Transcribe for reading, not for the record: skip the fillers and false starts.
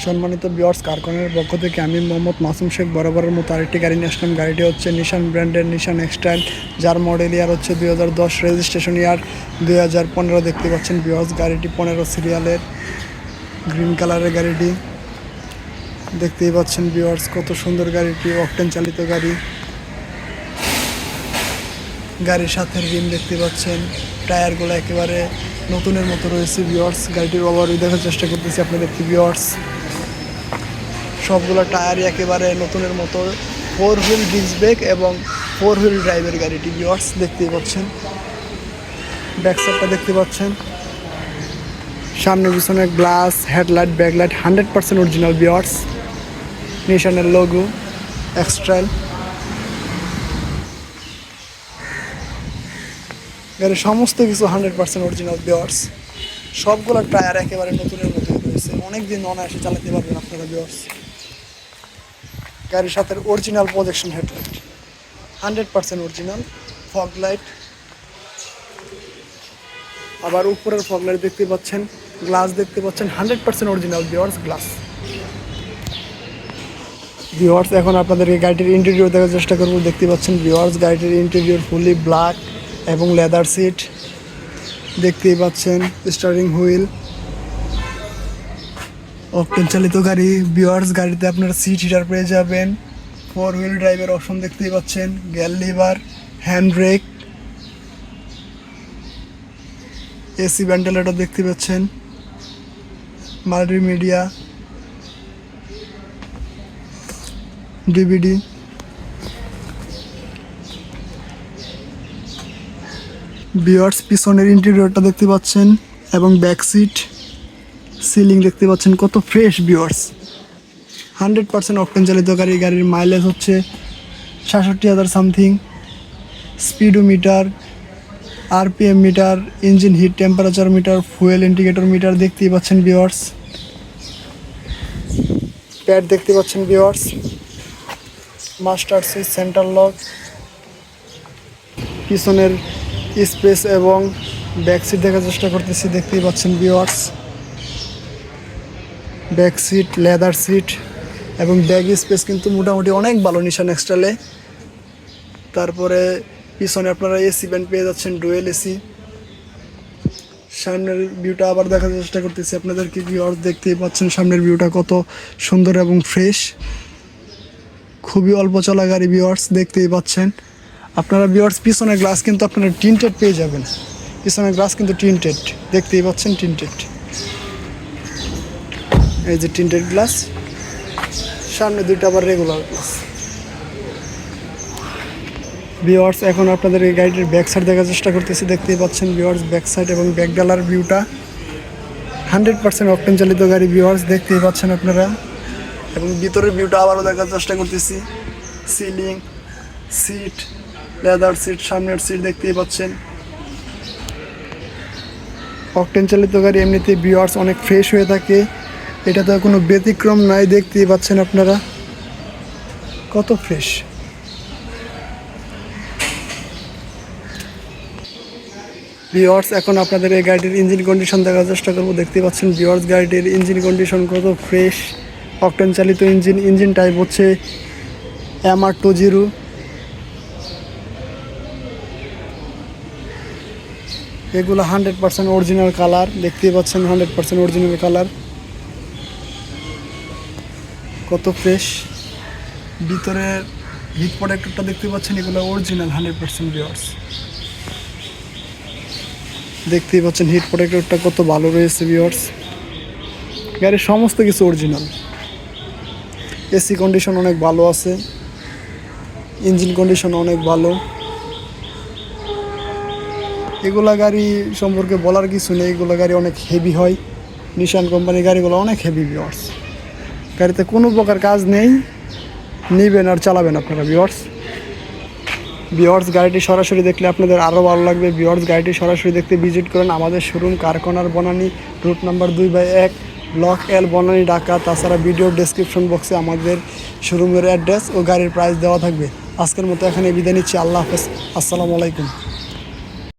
সম্মানিত ভিউয়ার্স, কারখানার পক্ষ থেকে আমি মোহাম্মদ মাসুম শেখ বরাবরের মতো আরেকটি গাড়ি নিয়ে আসলাম। গাড়িটি হচ্ছে নিশান ব্র্যান্ডের নিশান এক্সটাইল, যার মডেল ইয়ার হচ্ছে 2010, রেজিস্ট্রেশন ইয়ার 2015। দেখতে পাচ্ছেন ভিউয়ার্স, গাড়িটি 15 সিরিয়ালের গ্রিন কালারের গাড়িটি দেখতেই পাচ্ছেন ভিউয়ার্স, কত সুন্দর গাড়িটি। অকটেন চালিত গাড়ি। গাড়ির সাথে রিম দেখতে পাচ্ছেন, টায়ারগুলো একেবারে নতুনের মতো রয়েছে ভিউয়ার্স। গাড়িটির ওভারভিউ দেখার চেষ্টা করতেছি আপনাদের ভিউয়ার্স। সবগুলো টায়ারই একেবারে নতুনের মতো। 4 হুইল ডিস্ক ব্রেক এবং 4 হুইল ড্রাইভের গাড়িটি ভিউয়ার্স দেখতেই পাচ্ছেন। ব্যাক সাইডটা দেখতে পাচ্ছেন, সামনে পিছনে glass, headlight, backlight 100% original viewers. নিশানের লোগো, এক্সট্রাইল। গাড়ির সমস্ত কিছু 100% অরিজিনাল ভিউয়ার্স। সবগুলো টায়ার একেবারে নতুনের মতো রয়েছে, অনেকদিন অনায়াসে চালাতে পারবেন আপনারা ভিউয়ার্স। গাড়ির সাথে original projection headlight, 100% original. Fog light, আবার উপরের ফগ লাইট দেখতে পাচ্ছেন, গ্লাস দেখতে পাচ্ছেন 100% অরিজিনাল ভিউয়ার্স গ্লাস। ভিউয়ার্স, এখন আপনাদেরকে গাড়িটির ইন্টেরিয়র দেখার চেষ্টা করবো। দেখতে পাচ্ছেন ভিউয়ার্স, গাড়িটির ইন্টেরিয়র ফুলি ব্ল্যাক এবং লেদার সিট দেখতেই পাচ্ছেন। স্টিয়ারিং হুইল, অকটেন চালিত গাড়ি ভিউয়ার্স। গাড়িতে আপনারা সিট হিটার পেয়ে যাবেন, 4 হুইল ড্রাইভের অপশন দেখতেই পাচ্ছেন, gear liver, hand brake, AC ventilator দেখতে পাচ্ছেন, মাল্টিমিডিয়া, ডিভিডি। ভিউয়ার্স, পিছনের ইন্টেরিয়রটা দেখতে পাচ্ছেন এবং ব্যাক সিট, সিলিং দেখতে পাচ্ছেন, কত ফ্রেশ ভিউয়ার্স। 100% অকটেন চালিত গাড়ি। গাড়ির মাইলেজ হচ্ছে 66,000 something. Speedometer, RPM meter, engine heat temperature meter, fuel indicator meter দেখতেই পাচ্ছেন ভিউয়ার্স। প্যাড দেখতে পাচ্ছেন viewers, master switch, center lock, পিছনের স্পেস এবং ব্যাক সিট দেখার চেষ্টা করতেছি, দেখতেই পাচ্ছেন viewers. Back seat, leather seat এবং ব্যাগ স্পেস কিন্তু মোটামুটি অনেক ভালো নিশান এক্সটাইলে। তারপরে পিছনে আপনারা এসি ভেন্ট পেয়ে যাচ্ছেন, ডুয়েল এসি। সামনের ভিউটা আবার দেখার চেষ্টা করতেছি আপনাদেরকে ভিউয়ার্স, দেখতেই পাচ্ছেন সামনের ভিউটা কত সুন্দর এবং ফ্রেশ। খুবই অল্প চলা গাড়ি ভিউয়ার্স, দেখতেই পাচ্ছেন আপনারা ভিউয়ার্স। পিছনের গ্লাস কিন্তু আপনারা টিন্টেড পেয়ে যাবেন, পিছনের গ্লাস কিন্তু টিন্টেড দেখতেই পাচ্ছেন, টিন্টেড। এই যে টিন্টেড গ্লাস, সামনে দুইটা আবার রেগুলার গ্লাস ভিউয়ার্স। এখন আপনাদের এই গাড়িটির ব্যাক সাইড দেখার চেষ্টা করতেছি, দেখতেই পাচ্ছেন ভিউয়ার্স ব্যাক সাইড এবং ব্যাক ডালার ভিউটা। 100% অকটেন চালিত গাড়ি ভিউয়ার্স, দেখতেই পাচ্ছেন আপনারা। এবং ভিতরের ভিউটা আবারও দেখার চেষ্টা করতেছি, সিলিং, সিট, লেদার সিট, সামনের সিট দেখতেই পাচ্ছেন। অকটেন চালিত গাড়ি এমনিতে ভিউয়ার্স অনেক ফ্রেশ হয়ে থাকে, এটা তো কোনো ব্যতিক্রম নাই। দেখতেই পাচ্ছেন আপনারা কত ফ্রেশ। ভিউয়ার্স, এখন আপনাদের এই গাড়িটির ইঞ্জিন কন্ডিশন দেখার চেষ্টা করবো। দেখতে পাচ্ছেন ভিউয়ার্স, গাড়িটির ইঞ্জিন কন্ডিশন কত ফ্রেশ। অকটেন চালিত ইঞ্জিন, ইঞ্জিন টাইপ হচ্ছে MR20। এগুলো 100% অরিজিনাল কালার, দেখতেই পাচ্ছেন 100% অরিজিনাল কালার, কত ফ্রেশ। ভিতরের হিট প্রোটেক্টরটা দেখতে পাচ্ছেন, এগুলো অরিজিনাল 100% ভিউয়ার্স। দেখতেই পাচ্ছেন হিট প্রোটেক্টরটা কত ভালো রয়েছে ভিউয়ার্স। গাড়ির সমস্ত কিছু অরিজিনাল। এসি কন্ডিশন অনেক ভালো আছে, ইঞ্জিন কন্ডিশন অনেক ভালো। এগুলা গাড়ি সম্পর্কে বলার কিছু নেই, এগুলো গাড়ি অনেক হেভি হয়। নিশান কোম্পানির গাড়িগুলো অনেক হেভি ভিউয়ার্স। গাড়িতে কোনো প্রকার কাজ নেই, নেবেন আর চালাবেন আপনারা ভিউয়ার্স। ভিউয়ার্স, গাড়িটি সরাসরি দেখলে আপনাদের আরও ভালো লাগবে ভিউয়ার্স। গাড়িটি সরাসরি দেখতে ভিজিট করেন আমাদের শোরুম, কারখানার Banani, route number 2/1, block L, Banani, Dhaka. তাছাড়া ভিডিও ডেসক্রিপশন বক্সে আমাদের শোরুমের অ্যাড্রেস ও গাড়ির প্রাইস দেওয়া থাকবে। আজকের মতো এখানে বিদায় নিচ্ছি। আল্লাহ হাফেজ, আসসালামু আলাইকুম।